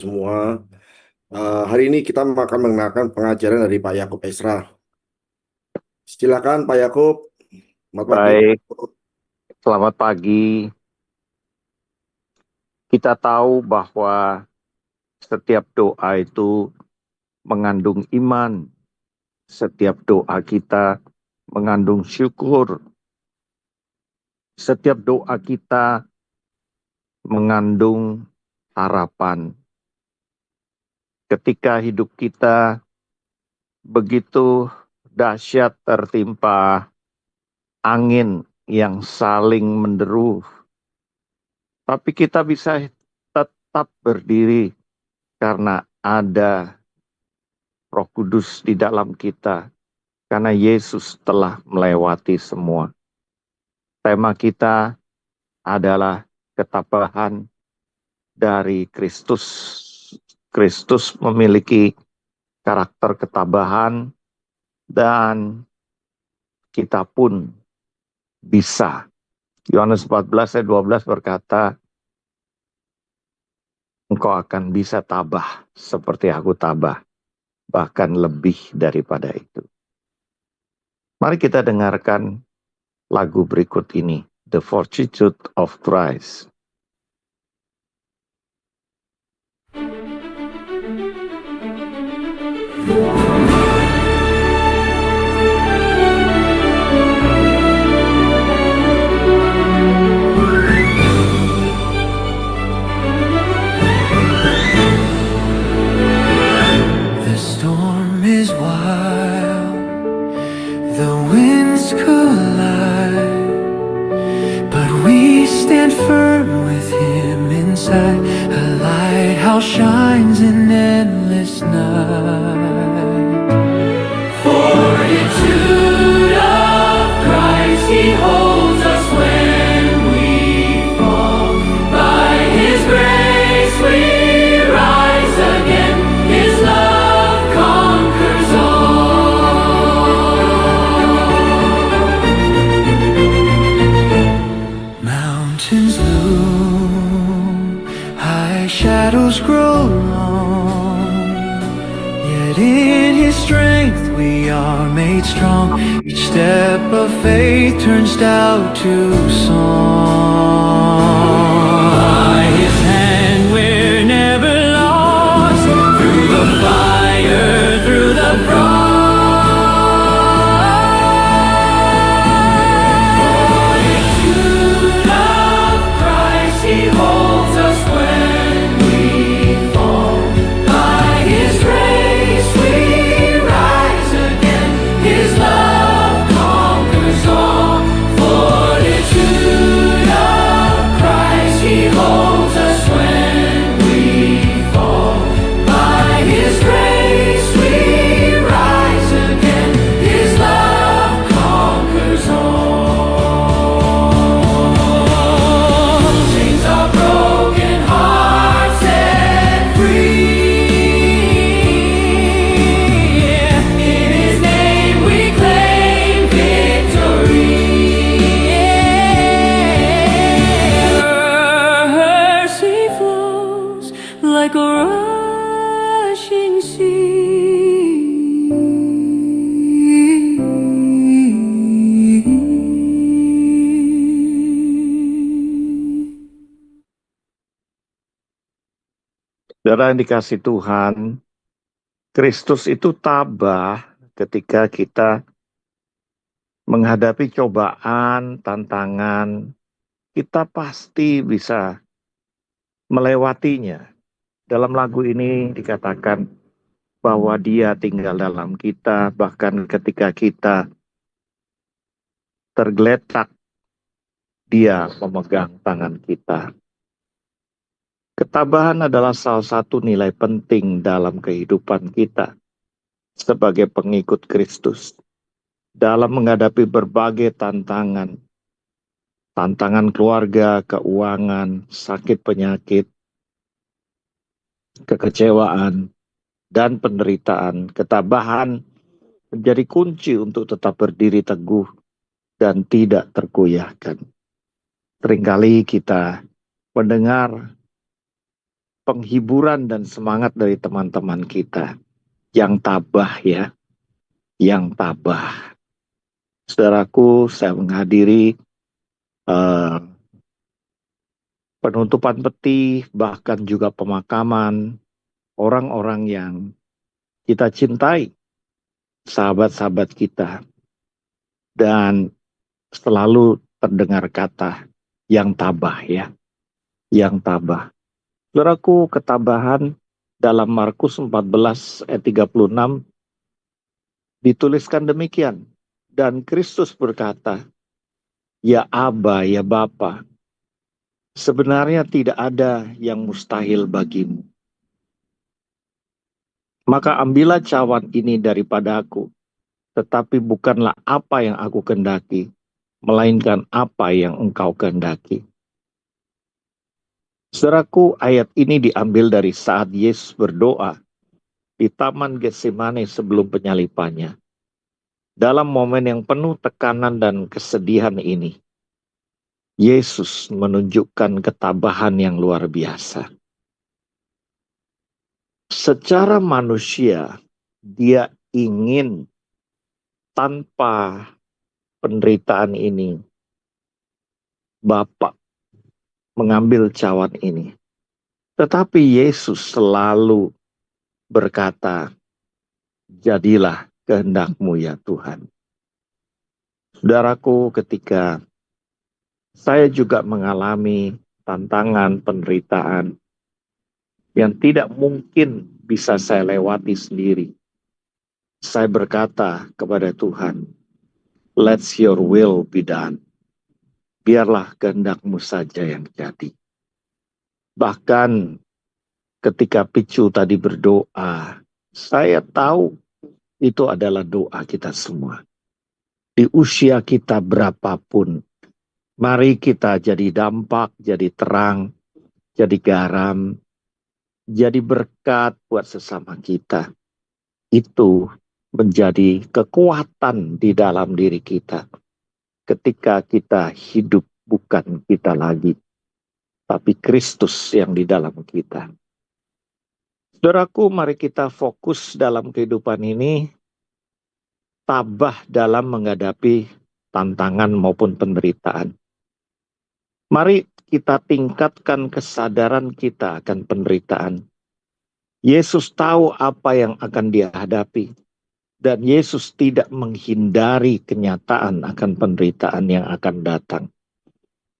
Semua. Hari ini kita akan mengenalkan pengajaran dari Pak Yakub Esra. Silakan Pak Yakub. Selamat pagi Pak Baik, Yakub. selamat pagi. Kita tahu bahwa setiap doa itu mengandung iman, setiap doa kita mengandung syukur, setiap doa kita mengandung harapan. Ketika hidup kita begitu dahsyat tertimpa angin yang saling menderu, tapi kita bisa tetap berdiri karena ada Roh Kudus di dalam kita, karena Yesus telah melewati semua. Tema kita adalah ketabahan dari Kristus. Kristus memiliki karakter ketabahan dan kita pun bisa. Yohanes 14 ayat 12 berkata, engkau akan bisa tabah seperti aku tabah, bahkan lebih daripada itu. Mari kita dengarkan lagu berikut ini, The Fortitude of Christ. The storm is wild, the winds collide, but we stand firm with Him inside. A lighthouse shines in endless night. Fortitude of Christ, He holds us when we fall. By His grace we rise again. His love conquers all. Mountains loom, high shadows grow long, yet in His strength we are made strong. Each step of faith turns doubt to song. By His hand we're never lost, through the fire, through the frost. Fortitude of Christ, He holds us when we fall. By His grace we rise again. His love conquers all. Fortitude of Christ, He holds us when we fall. By His grace we rise again. His love conquers all. Chains are broken, hearts set free. In His name we claim victory. Mercy flows like a rushing sea. Saudara yang dikasih Tuhan, Kristus itu tabah ketika kita menghadapi cobaan, tantangan, kita pasti bisa melewatinya. Dalam lagu ini dikatakan bahwa Dia tinggal dalam kita, bahkan ketika kita tergeletak, Dia memegang tangan kita. Ketabahan adalah salah satu nilai penting dalam kehidupan kita sebagai pengikut Kristus dalam menghadapi berbagai tantangan, tantangan keluarga, keuangan, sakit penyakit, kekecewaan, dan penderitaan. Ketabahan menjadi kunci untuk tetap berdiri teguh dan tidak tergoyahkan. Seringkali kita mendengar penghiburan dan semangat dari teman-teman kita yang tabah ya, yang tabah. Saudaraku, saya menghadiri penutupan peti, bahkan juga pemakaman orang-orang yang kita cintai, sahabat-sahabat kita, dan selalu terdengar kata yang tabah ya, yang tabah. Saudaraku, ketabahan dalam Markus 14 ayat 36 dituliskan demikian. Dan Kristus berkata, ya Aba, ya Bapa, sebenarnya tidak ada yang mustahil bagimu. Maka ambillah cawan ini daripada aku, tetapi bukanlah apa yang aku kehendaki, melainkan apa yang engkau kehendaki. Saudaraku, ayat ini diambil dari saat Yesus berdoa di Taman Getsemane sebelum penyalipannya. Dalam momen yang penuh tekanan dan kesedihan ini, Yesus menunjukkan ketabahan yang luar biasa. Secara manusia, dia ingin tanpa penderitaan ini, Bapa mengambil cawan ini. Tetapi Yesus selalu berkata, jadilah kehendakmu ya Tuhan. Saudaraku, ketika saya juga mengalami tantangan penderitaan yang tidak mungkin bisa saya lewati sendiri, saya berkata kepada Tuhan, let your will be done. Biarlah kehendakmu saja yang jadi. Bahkan ketika Picu tadi berdoa, saya tahu itu adalah doa kita semua. Di usia kita berapapun, mari kita jadi dampak, jadi terang, jadi garam, jadi berkat buat sesama kita. Itu menjadi kekuatan di dalam diri kita. Ketika kita hidup bukan kita lagi, tapi Kristus yang di dalam kita. Saudaraku, mari kita fokus dalam kehidupan ini, tabah dalam menghadapi tantangan maupun penderitaan. Mari kita tingkatkan kesadaran kita akan penderitaan. Yesus tahu apa yang akan dia hadapi. Dan Yesus tidak menghindari kenyataan akan penderitaan yang akan datang.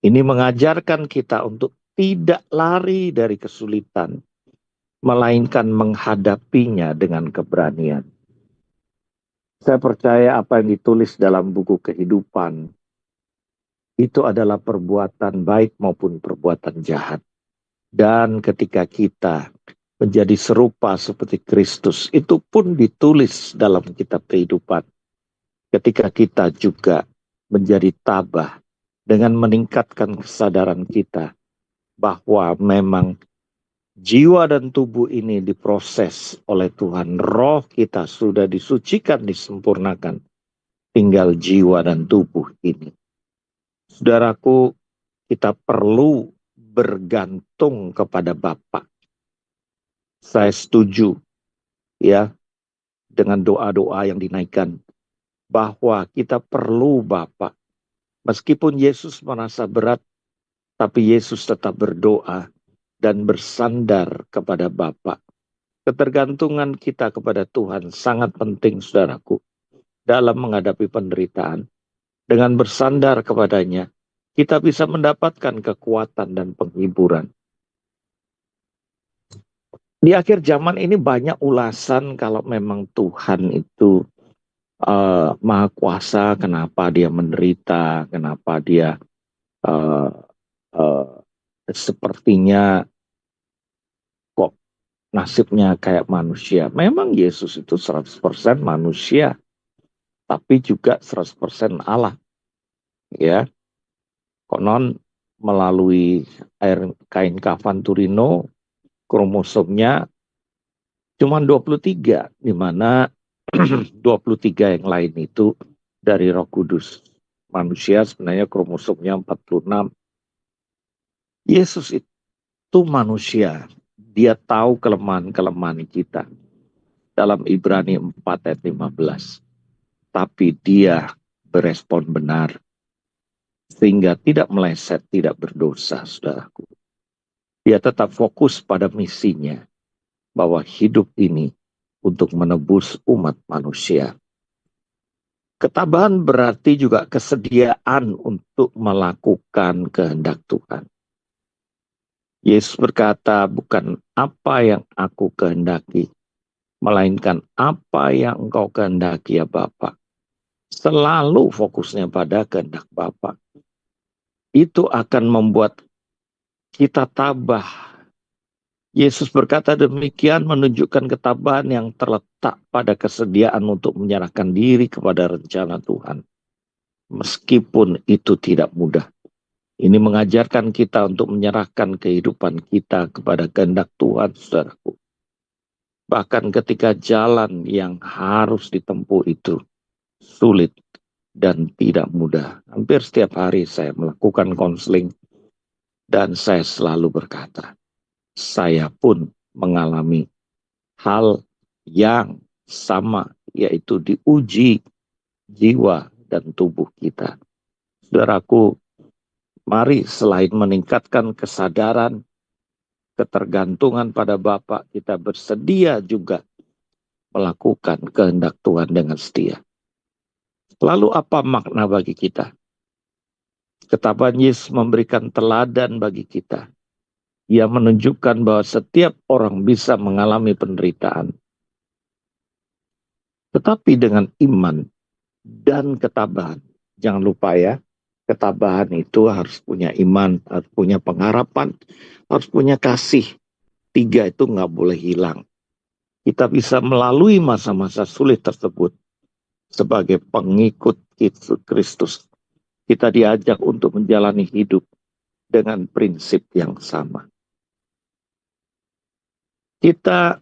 Ini mengajarkan kita untuk tidak lari dari kesulitan, melainkan menghadapinya dengan keberanian. Saya percaya apa yang ditulis dalam buku kehidupan itu adalah perbuatan baik maupun perbuatan jahat. Dan ketika kita menjadi serupa seperti Kristus, itu pun ditulis dalam kitab kehidupan. Ketika kita juga menjadi tabah dengan meningkatkan kesadaran kita bahwa memang jiwa dan tubuh ini diproses oleh Tuhan. Roh kita sudah disucikan, disempurnakan. Tinggal jiwa dan tubuh ini. Saudaraku, kita perlu bergantung kepada Bapa. Saya setuju ya dengan doa-doa yang dinaikkan bahwa kita perlu Bapa. Meskipun Yesus merasa berat, tapi Yesus tetap berdoa dan bersandar kepada Bapa. Ketergantungan kita kepada Tuhan sangat penting, saudaraku, dalam menghadapi penderitaan. Dengan bersandar kepadanya, kita bisa mendapatkan kekuatan dan penghiburan. Di akhir zaman ini banyak ulasan kalau memang Tuhan itu Maha Kuasa, kenapa dia menderita, kenapa dia sepertinya kok nasibnya kayak manusia. Memang Yesus itu 100% manusia, tapi juga 100% Allah. Ya, konon melalui air kain kafan Turino, kromosomnya cuma 23, di mana 23 yang lain itu dari Roh Kudus. Manusia sebenarnya kromosomnya 46. Yesus itu manusia. Dia tahu kelemahan-kelemahan kita. Dalam Ibrani 4 ayat 15. Tapi dia berespon benar. Sehingga tidak meleset, tidak berdosa, saudaraku. Dia tetap fokus pada misinya. Bahwa hidup ini untuk menebus umat manusia. Ketabahan berarti juga kesediaan untuk melakukan kehendak Tuhan. Yesus berkata, bukan apa yang aku kehendaki, melainkan apa yang engkau kehendaki ya Bapa. Selalu fokusnya pada kehendak Bapa. Itu akan membuat kita tabah. Yesus berkata demikian menunjukkan ketabahan yang terletak pada kesediaan untuk menyerahkan diri kepada rencana Tuhan. Meskipun itu tidak mudah. Ini mengajarkan kita untuk menyerahkan kehidupan kita kepada kehendak Tuhan, saudaraku. Bahkan ketika jalan yang harus ditempuh itu sulit dan tidak mudah. Hampir setiap hari saya melakukan konseling dan saya selalu berkata, saya pun mengalami hal yang sama, yaitu diuji jiwa dan tubuh kita. Saudaraku, mari selain meningkatkan kesadaran, ketergantungan pada Bapa, kita bersedia juga melakukan kehendak Tuhan dengan setia. Lalu apa makna bagi kita? Ketabahan Yesus memberikan teladan bagi kita. Ia menunjukkan bahwa setiap orang bisa mengalami penderitaan. Tetapi dengan iman dan ketabahan. Jangan lupa ya, ketabahan itu harus punya iman, harus punya pengharapan, harus punya kasih. 3 itu nggak boleh hilang. Kita bisa melalui masa-masa sulit tersebut sebagai pengikut Yesus Kristus. Kita diajak untuk menjalani hidup dengan prinsip yang sama. Kita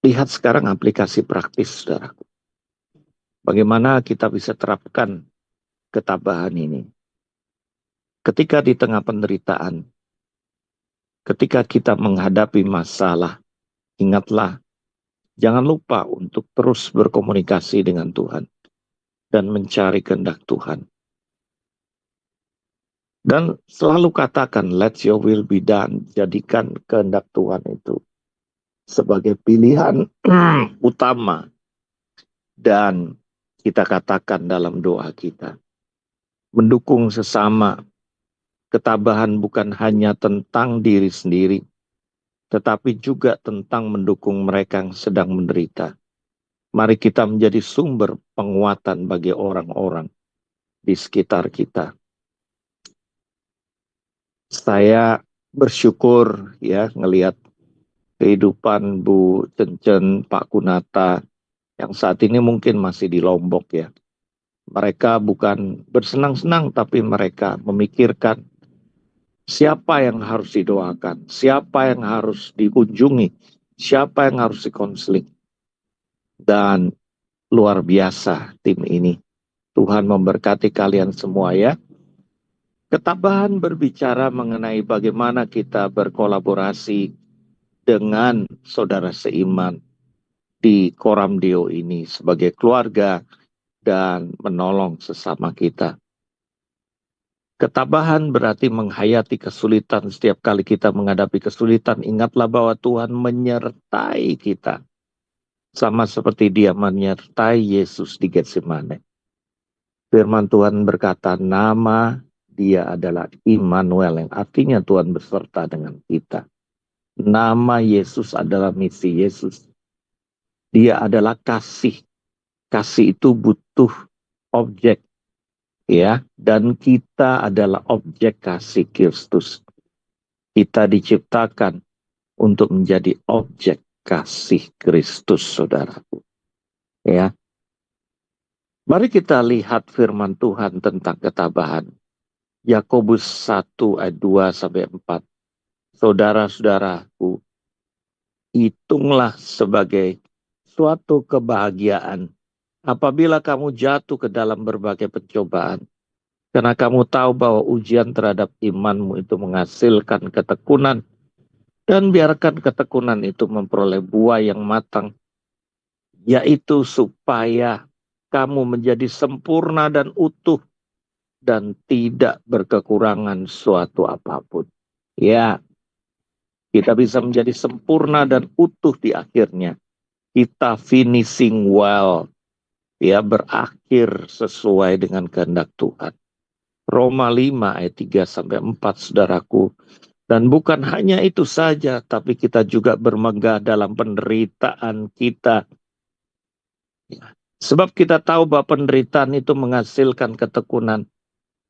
lihat sekarang aplikasi praktis, saudaraku. Bagaimana kita bisa terapkan ketabahan ini. Ketika di tengah penderitaan, ketika kita menghadapi masalah, ingatlah, jangan lupa untuk terus berkomunikasi dengan Tuhan dan mencari kehendak Tuhan. Dan selalu katakan, let your will be done. Jadikan kehendak Tuhan itu sebagai pilihan utama. Dan kita katakan dalam doa kita, mendukung sesama. Ketabahan bukan hanya tentang diri sendiri, tetapi juga tentang mendukung mereka yang sedang menderita. Mari kita menjadi sumber penguatan bagi orang-orang di sekitar kita. Saya bersyukur ya ngelihat kehidupan Bu Cencen, Pak Kunata yang saat ini mungkin masih di Lombok ya. Mereka bukan bersenang-senang tapi mereka memikirkan siapa yang harus didoakan, siapa yang harus dikunjungi, siapa yang harus dikonseling. Dan luar biasa tim ini. Tuhan memberkati kalian semua ya. Ketabahan berbicara mengenai bagaimana kita berkolaborasi dengan saudara seiman di Koramdeo ini sebagai keluarga dan menolong sesama kita. Ketabahan berarti menghayati kesulitan. Setiap kali kita menghadapi kesulitan, ingatlah bahwa Tuhan menyertai kita. Sama seperti dia menyertai Yesus di Getsemane. Firman Tuhan berkata, nama dia adalah Immanuel, yang artinya Tuhan beserta dengan kita. Nama Yesus adalah misi Yesus. Dia adalah kasih. Kasih itu butuh objek. Ya, dan kita adalah objek kasih Kristus. Kita diciptakan untuk menjadi objek kasih Kristus, saudaraku. Ya. Mari kita lihat firman Tuhan tentang ketabahan. Yakobus 1 ayat 2 sampai 4. Saudara-saudaraku, hitunglah sebagai suatu kebahagiaan apabila kamu jatuh ke dalam berbagai pencobaan. Karena kamu tahu bahwa ujian terhadap imanmu itu menghasilkan ketekunan. Dan biarkan ketekunan itu memperoleh buah yang matang, yaitu supaya kamu menjadi sempurna dan utuh dan tidak berkekurangan suatu apapun. Ya, kita bisa menjadi sempurna dan utuh di akhirnya. Kita finishing well, ya, berakhir sesuai dengan kehendak Tuhan. Roma 5 ayat 3 sampai 4, saudaraku. Dan bukan hanya itu saja, tapi kita juga bermegah dalam penderitaan kita. Ya. Sebab kita tahu bahwa penderitaan itu menghasilkan ketekunan.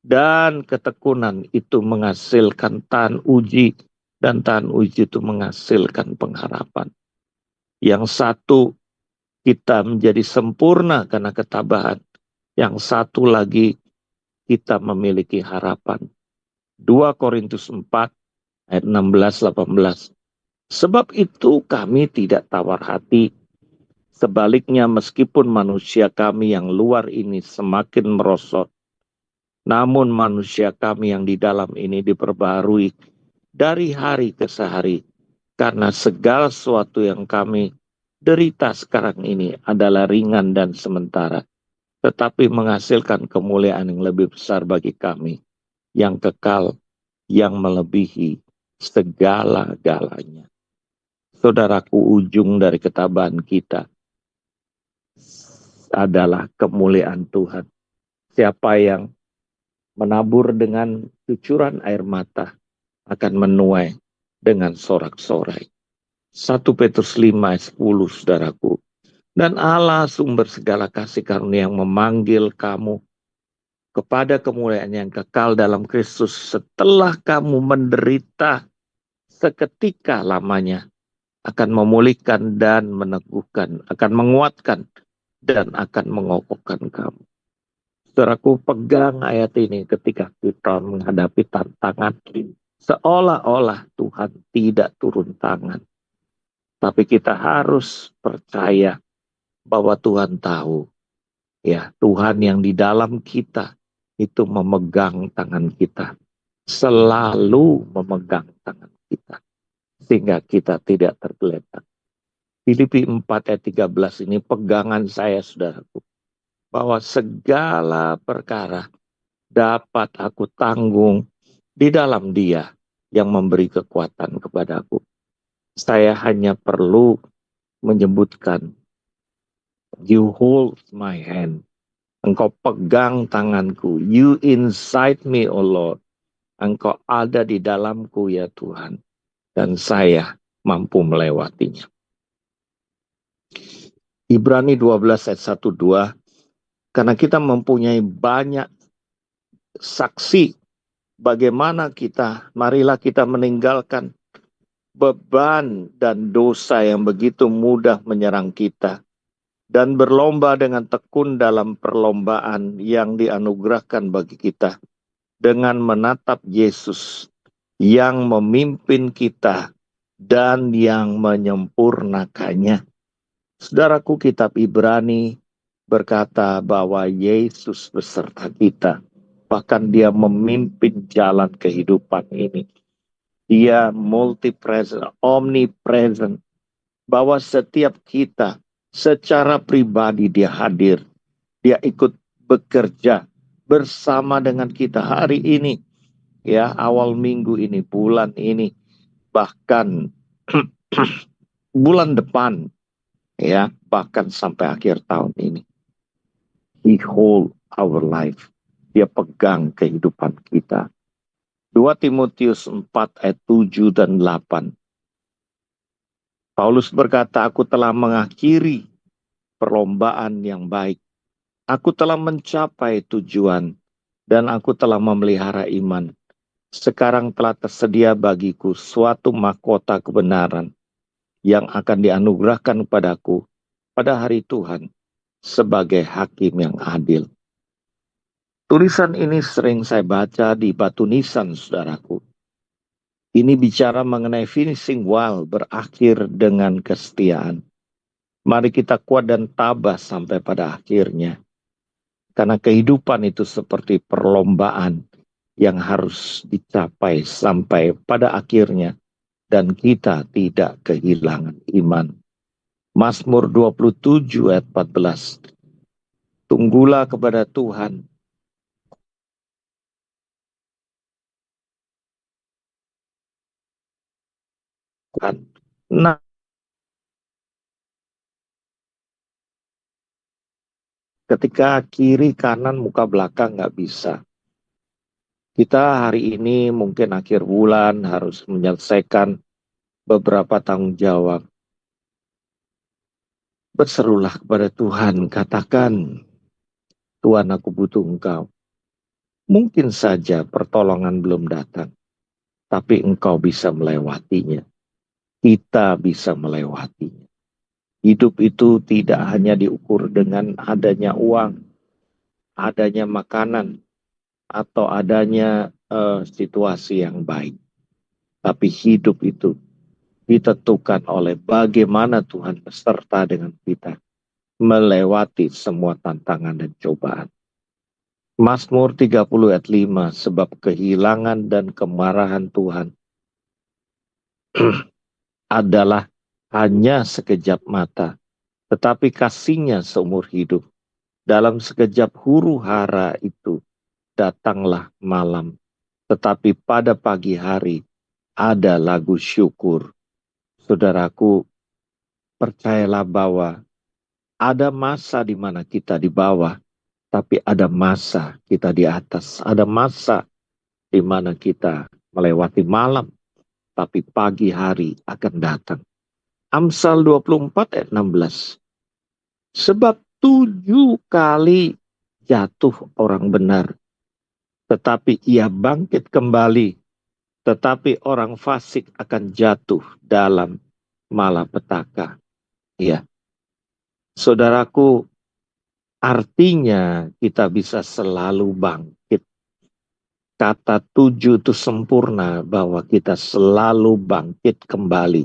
Dan ketekunan itu menghasilkan tahan uji. Dan tahan uji itu menghasilkan pengharapan. Yang satu, kita menjadi sempurna karena ketabahan. Yang satu lagi, kita memiliki harapan. 2 Korintus 4 ayat 16-18. Sebab itu kami tidak tawar hati. Sebaliknya meskipun manusia kami yang luar ini semakin merosot, namun manusia kami yang di dalam ini diperbaharui dari hari ke hari. Karena segala sesuatu yang kami derita sekarang ini adalah ringan dan sementara, tetapi menghasilkan kemuliaan yang lebih besar bagi kami, yang kekal, yang melebihi segala-galanya. Saudaraku, ujung dari ketabahan kita adalah kemuliaan Tuhan. Siapa yang menabur dengan cucuran air mata akan menuai dengan sorak-sorai. 1 Petrus 5 ayat 10, saudaraku. Dan Allah sumber segala kasih karunia yang memanggil kamu kepada kemuliaan yang kekal dalam Kristus setelah kamu menderita seketika lamanya, akan memulihkan dan meneguhkan, akan menguatkan dan akan mengokohkan kamu. Saudaraku, pegang ayat ini ketika kita menghadapi tantangan. Seolah-olah Tuhan tidak turun tangan. Tapi kita harus percaya bahwa Tuhan tahu. Ya, Tuhan yang di dalam kita itu memegang tangan kita. Selalu memegang tangan kita. Sehingga kita tidak tergeletak. Filipi 4 ayat 13 ini pegangan saya, saudaraku. Bahwa segala perkara dapat aku tanggung di dalam Dia yang memberi kekuatan kepadaku. Saya hanya perlu menyebutkan, you hold my hand. Engkau pegang tanganku. You inside me, O Lord. Engkau ada di dalamku, ya Tuhan. Dan saya mampu melewatinya. Ibrani 12 ayat 1-2. Karena kita mempunyai banyak saksi bagaimana kita, marilah kita meninggalkan beban dan dosa yang begitu mudah menyerang kita. Dan berlomba dengan tekun dalam perlombaan yang dianugerahkan bagi kita. Dengan menatap Yesus yang memimpin kita dan yang menyempurnakannya. Saudaraku, kitab Ibrani berkata bahwa Yesus beserta kita. Bahkan Dia memimpin jalan kehidupan ini. Dia multi-present, omnipresent. Bahwa setiap kita secara pribadi Dia hadir. Dia ikut bekerja bersama dengan kita hari ini. Ya, awal minggu ini, bulan ini. Bahkan bulan depan. Ya, bahkan sampai akhir tahun ini. He hold our life. Dia pegang kehidupan kita. 2 Timotius 4 ayat 7 dan 8. Paulus berkata, aku telah mengakhiri perlombaan yang baik. Aku telah mencapai tujuan dan aku telah memelihara iman. Sekarang telah tersedia bagiku suatu mahkota kebenaran yang akan dianugerahkan kepadaku pada hari Tuhan sebagai hakim yang adil. Tulisan ini sering saya baca di batu nisan, saudaraku. Ini bicara mengenai finishing well, berakhir dengan kesetiaan. Mari kita kuat dan tabah sampai pada akhirnya. Karena kehidupan itu seperti perlombaan yang harus dicapai sampai pada akhirnya. dan kita tidak kehilangan iman. Mazmur 27 ayat 14. Tunggulah kepada Tuhan. Nah, ketika kiri kanan muka belakang nggak bisa. Kita hari ini mungkin akhir bulan harus menyelesaikan beberapa tanggung jawab. Berserulah kepada Tuhan, katakan, Tuhan aku butuh Engkau. Mungkin saja pertolongan belum datang, tapi Engkau bisa melewatinya. Kita bisa melewatinya. Hidup itu tidak hanya diukur dengan adanya uang, adanya makanan, atau adanya situasi yang baik. Tapi hidup itu ditentukan oleh bagaimana Tuhan beserta dengan kita melewati semua tantangan dan cobaan. Mazmur 30 ayat 5, sebab kehilangan dan kemarahan Tuhan adalah hanya sekejap mata, tetapi kasihnya seumur hidup. Dalam sekejap huru hara itu datanglah malam, tetapi pada pagi hari ada lagu syukur. Saudaraku, percayalah bahwa ada masa di mana kita di bawah, tapi ada masa kita di atas. Ada masa di mana kita melewati malam, tapi pagi hari akan datang. Amsal 24 ayat 16. Sebab 7 kali jatuh orang benar, tetapi ia bangkit kembali. Tetapi orang fasik akan jatuh dalam malapetaka. Ya, saudaraku, artinya kita bisa selalu bangkit. Kata 7 itu sempurna, bahwa kita selalu bangkit kembali.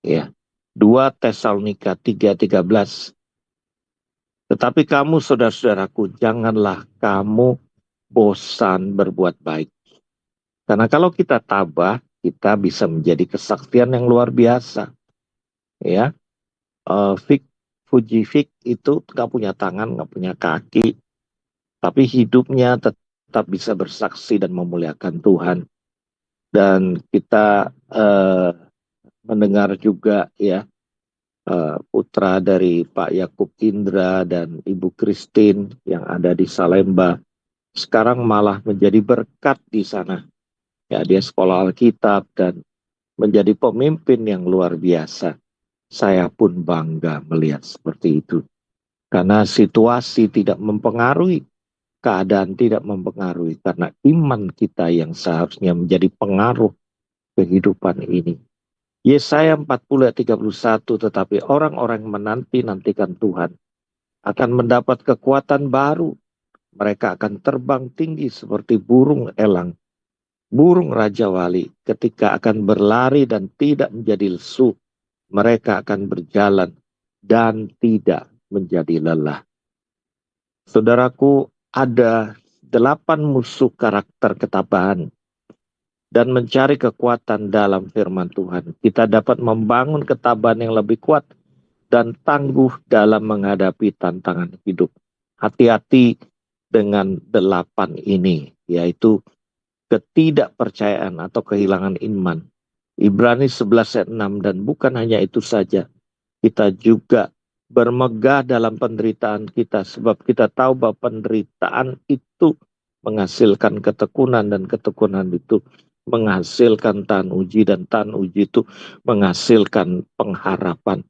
Ya, 2 Tesalonika 3:13. Tetapi kamu saudara-saudaraku, janganlah kamu bosan berbuat baik. Karena kalau kita tabah, kita bisa menjadi kesaksian yang luar biasa. Ya, Fuji Fik itu nggak punya tangan, nggak punya kaki, tapi hidupnya tetap bisa bersaksi dan memuliakan Tuhan. Dan kita mendengar juga ya, putra dari Pak Yakub Indra dan Ibu Christine yang ada di Salemba, sekarang malah menjadi berkat di sana. Ya, dia sekolah Alkitab dan menjadi pemimpin yang luar biasa. Saya pun bangga melihat seperti itu. Karena situasi tidak mempengaruhi, keadaan tidak mempengaruhi, karena iman kita yang seharusnya menjadi pengaruh kehidupan ini. Yesaya 40 ayat 31, tetapi orang-orang yang menanti-nantikan Tuhan akan mendapat kekuatan baru. Mereka akan terbang tinggi seperti burung elang, burung Raja Wali. Ketika akan berlari dan tidak menjadi lesu, mereka akan berjalan dan tidak menjadi lelah. Saudaraku, ada 8 musuh karakter ketabahan dan mencari kekuatan dalam firman Tuhan. Kita dapat membangun ketabahan yang lebih kuat dan tangguh dalam menghadapi tantangan hidup. Hati-hati dengan 8 ini, yaitu ketidakpercayaan atau kehilangan iman. Ibrani 11 ayat 6, dan bukan hanya itu saja, kita juga bermegah dalam penderitaan kita, sebab kita tahu bahwa penderitaan itu menghasilkan ketekunan, dan ketekunan itu menghasilkan tahan uji, dan tahan uji itu menghasilkan pengharapan.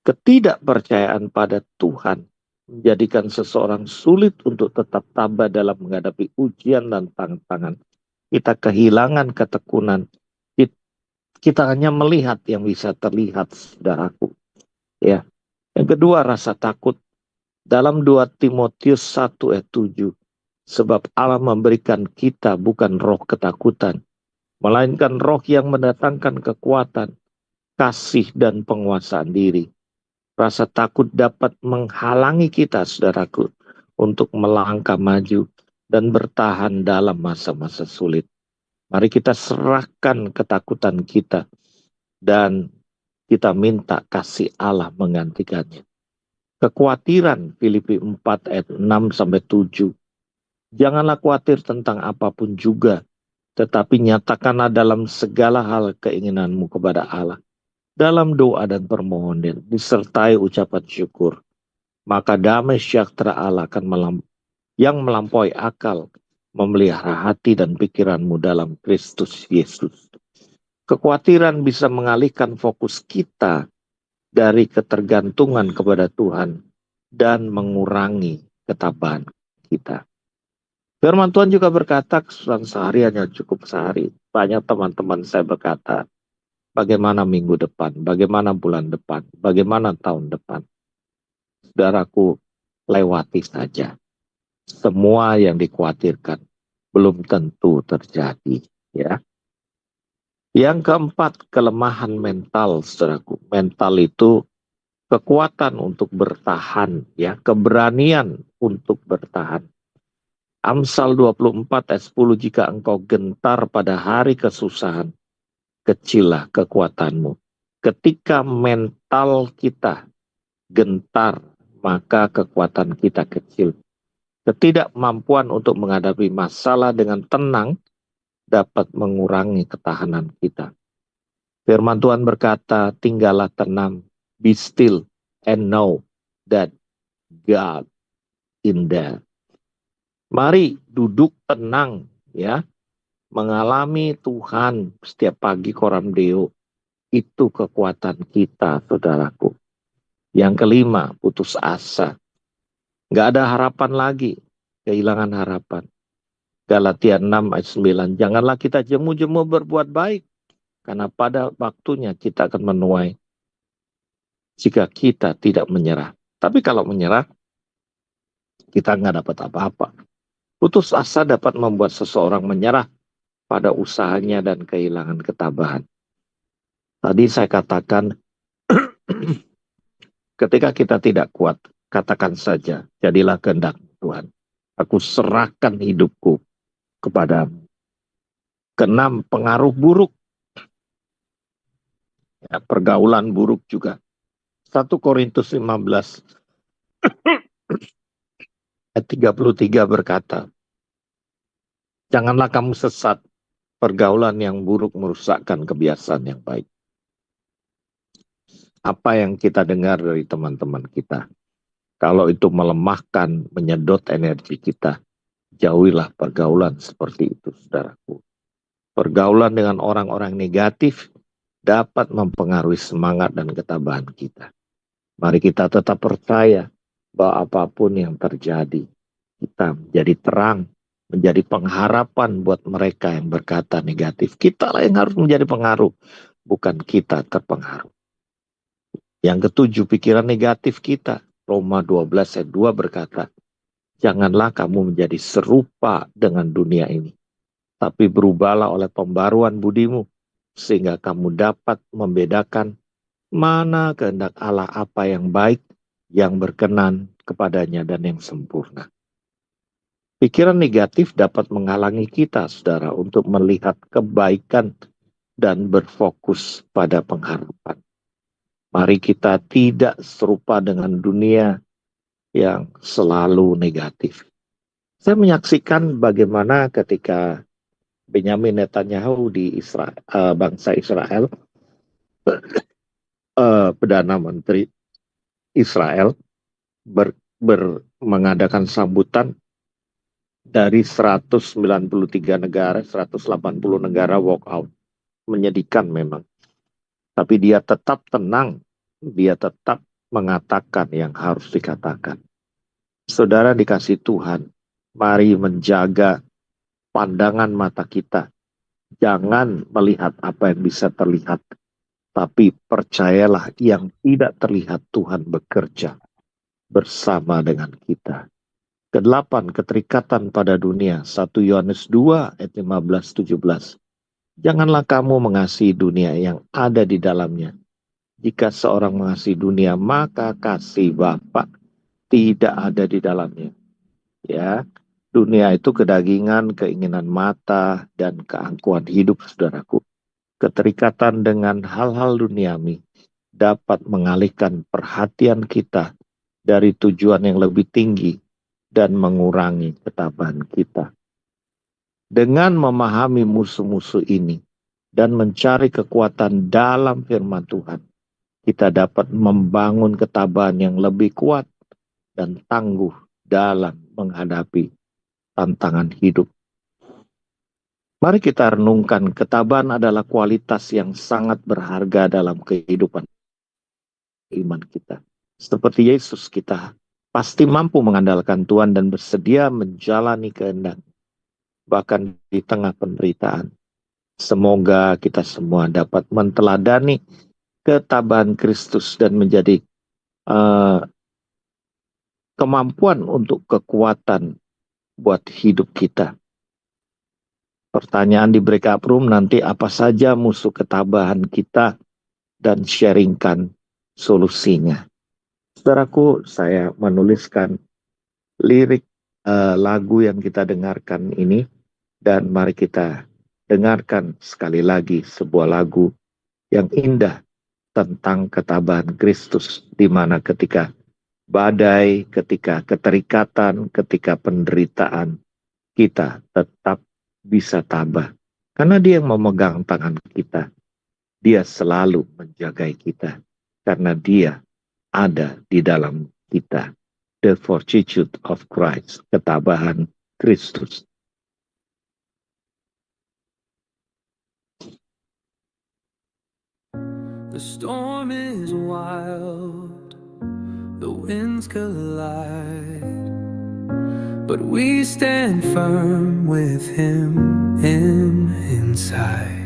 Ketidakpercayaan pada Tuhan menjadikan seseorang sulit untuk tetap tabah dalam menghadapi ujian dan tantangan. Kita kehilangan ketekunan. Kita hanya melihat yang bisa terlihat, saudaraku. Ya. Yang kedua, rasa takut. Dalam 2 Timotius 1 ayat 7, sebab Allah memberikan kita bukan roh ketakutan, melainkan roh yang mendatangkan kekuatan, kasih, dan penguasaan diri. Rasa takut dapat menghalangi kita, saudaraku, untuk melangkah maju dan bertahan dalam masa-masa sulit. Mari kita serahkan ketakutan kita dan kita minta kasih Allah menggantikannya. Kekhawatiran Filipi 4 ayat 6-7. Janganlah khawatir tentang apapun juga, tetapi nyatakanlah dalam segala hal keinginanmu kepada Allah. Dalam doa dan permohonan disertai ucapan syukur. Maka damai sejahtera Allah yang melampaui akal memelihara hati dan pikiranmu dalam Kristus Yesus. Kekhawatiran bisa mengalihkan fokus kita dari ketergantungan kepada Tuhan dan mengurangi ketabahan kita. Firman Tuhan juga berkata, kesusahan sehari hanya cukup sehari. Banyak teman-teman saya berkata, bagaimana minggu depan, bagaimana bulan depan, bagaimana tahun depan. Saudaraku, lewati saja. Semua yang dikhawatirkan belum tentu terjadi. Ya. Yang keempat, kelemahan mental, saudaraku. Mental itu kekuatan untuk bertahan, ya, keberanian untuk bertahan. Amsal 24 ayat 10, jika engkau gentar pada hari kesusahan, kecillah kekuatanmu. Ketika mental kita gentar, maka kekuatan kita kecil. Ketidakmampuan untuk menghadapi masalah dengan tenang dapat mengurangi ketahanan kita. Firman Tuhan berkata, tinggallah tenang, be still and know that God in there. Mari duduk tenang, ya, mengalami Tuhan setiap pagi koram deo. Itu kekuatan kita, saudaraku. Yang kelima, putus asa. Nggak ada harapan lagi, kehilangan harapan. Galatia 6 ayat 9, janganlah kita jemu-jemu berbuat baik, karena pada waktunya kita akan menuai jika kita tidak menyerah. Tapi kalau menyerah, kita nggak dapat apa-apa. Putus asa dapat membuat seseorang menyerah pada usahanya dan kehilangan ketabahan. Tadi saya katakan, ketika kita tidak kuat, katakan saja, jadilah kehendak Tuhan. Aku serahkan hidupku kepadamu. Keenam, pengaruh buruk. Ya, pergaulan buruk juga. 1 Korintus 15 ayat 33 berkata, janganlah kamu sesat, pergaulan yang buruk merusakkan kebiasaan yang baik. Apa yang kita dengar dari teman-teman kita, kalau itu melemahkan, menyedot energi kita, jauhilah pergaulan seperti itu, saudaraku. Pergaulan dengan orang-orang negatif dapat mempengaruhi semangat dan ketabahan kita. Mari kita tetap percaya bahwa apapun yang terjadi, kita menjadi terang, menjadi pengharapan buat mereka yang berkata negatif. Kita lah yang harus menjadi pengaruh, bukan kita terpengaruh. Yang ketujuh, pikiran negatif kita. Roma 12 ayat 2 berkata, janganlah kamu menjadi serupa dengan dunia ini, tapi berubahlah oleh pembaruan budimu, sehingga kamu dapat membedakan mana kehendak Allah, apa yang baik, yang berkenan kepadanya, dan yang sempurna. Pikiran negatif dapat menghalangi kita, saudara, untuk melihat kebaikan dan berfokus pada pengharapan. Mari kita tidak serupa dengan dunia yang selalu negatif. Saya menyaksikan bagaimana ketika Benyamin Netanyahu di bangsa Israel, Perdana Menteri Israel, mengadakan sambutan dari 193 negara, 180 negara walk out. Menyedihkan memang. Tapi dia tetap tenang, dia tetap mengatakan yang harus dikatakan. Saudara dikasih Tuhan, mari menjaga pandangan mata kita. Jangan melihat apa yang bisa terlihat, tapi percayalah yang tidak terlihat Tuhan bekerja bersama dengan kita. Kedelapan, keterikatan pada dunia. 1 Yohanes 2 ayat 15-17. Janganlah kamu mengasihi dunia yang ada di dalamnya. Jika seorang mengasihi dunia, maka kasih Bapa tidak ada di dalamnya. Ya, dunia itu kedagingan, keinginan mata, dan keangkuhan hidup, saudaraku. keterikatan dengan hal-hal duniawi dapat mengalihkan perhatian kita dari tujuan yang lebih tinggi dan mengurangi ketabahan kita. Dengan memahami musuh-musuh ini dan mencari kekuatan dalam firman Tuhan, kita dapat membangun ketabahan yang lebih kuat dan tangguh dalam menghadapi tantangan hidup. Mari kita renungkan, ketabahan adalah kualitas yang sangat berharga dalam kehidupan iman kita. Seperti Yesus, kita pasti mampu mengandalkan Tuhan dan bersedia menjalani kehendak, bahkan di tengah penderitaan. Semoga kita semua dapat menteladani ketabahan Kristus dan menjadi kemampuan untuk kekuatan buat hidup kita. Pertanyaan di breakout room nanti, apa saja musuh ketabahan kita, dan sharingkan solusinya. Saudaraku, saya menuliskan lirik lagu yang kita dengarkan ini, dan mari kita dengarkan sekali lagi sebuah lagu yang indah tentang ketabahan Kristus, di mana ketika badai, ketika keterikatan, ketika penderitaan, kita tetap bisa tabah. Karena Dia yang memegang tangan kita. Dia selalu menjagai kita. Karena Dia ada di dalam kita. The fortitude of Christ, ketabahan Kristus. The storm is wild, the winds collide, but we stand firm with Him inside.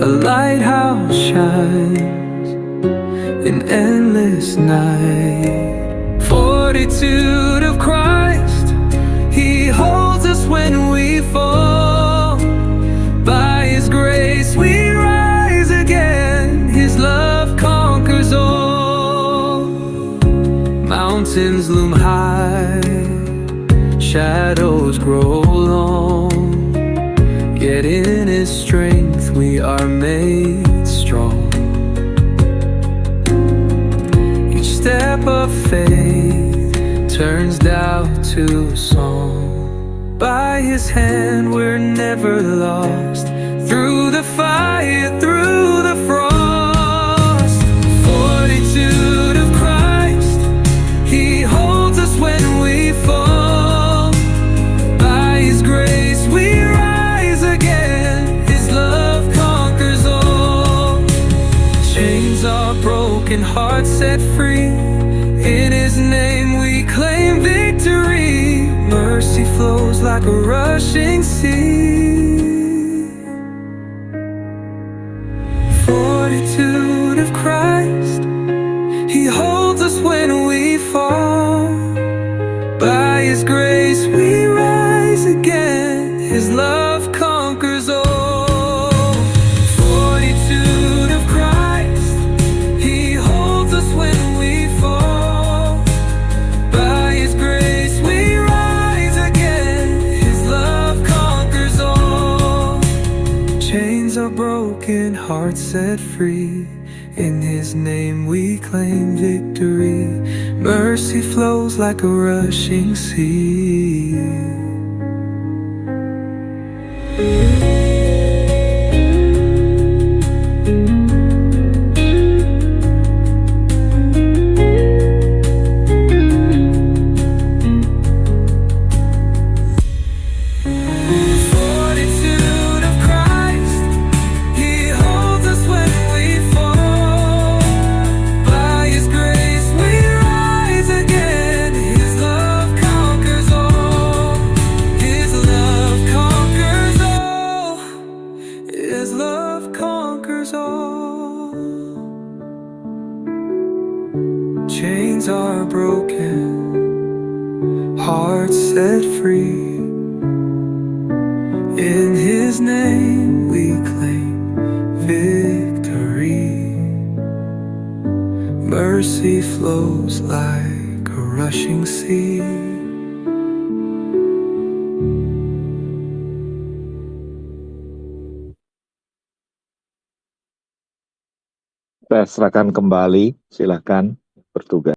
A lighthouse shines in endless night. Fortitude of Christ, He holds us when we fall. By His grace we rise again. His love conquers all. Mountains loom high, shadows grow long, yet in His strength we are made strong. Each step of faith turns doubt to song. By His hand we're never lost, through the fire, through the frost. Fortitude of Christ, He holds us when we fall. By His grace we rise again. His love conquers all. Chains are broken, hearts set free. In His name we claim victory. Mercy flows like a rushing sea. Fortitude of Christ, He holds us when we fall. By His grace we rise again. His love conquers all. Fortitude of Christ, He holds us when we fall. By His grace we rise again. His love conquers all. Chains are broken, hearts set free. In His name we claim victory. Mercy flows like a rushing sea. Fortitude of Christ, He holds us when we fall. By His grace we rise again. His love conquers all. His love conquers all. His love conquers all. Chains are broken, hearts set free. In His name we claim victory. Mercy flows like a rushing sea. saya serahkan kembali, silakan bertugas.